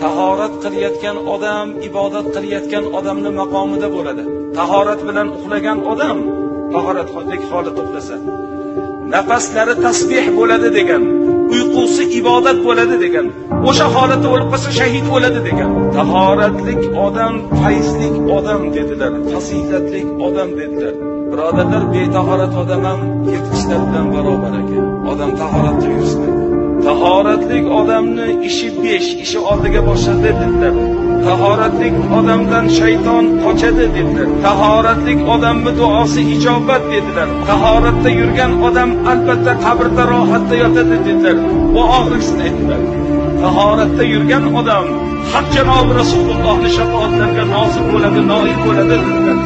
Tahorat qilayotgan odam, ibodat qilayotgan odamning maqomida bo'ladi. Tahorat bilan uxlagan odam tahoratlik holatda uxlasa, nafaslari tasbih bo'ladi degan, uyqusi ibodat bo'ladi degan, o'sha holatda o'lib qolsa shahid bo'ladi degan. Tahoratlik odam fayzlik odam dedilar, fazilatlik odam dedilar. Birodarlar, betahorat odam ham yirtqichlar bilan barobar ekan. Odam tahoratli yursin. Tahoratlik odamni ishi 5, ishi oldiga boshlaydi dedilar. Tahoratlik odamdan shayton qochadi dedilar. Tahoratlik odamning duosi ijobat dedilar. Tahoratda yurgan odam albatta qabrda rohatda yotadi dedilar. Bu oxirgisini aytdilar. Tahoratda yurgan odam haq janob Rasulullohning shafoatlariga nosib bo'ladi, noil bo'ladi dedilar.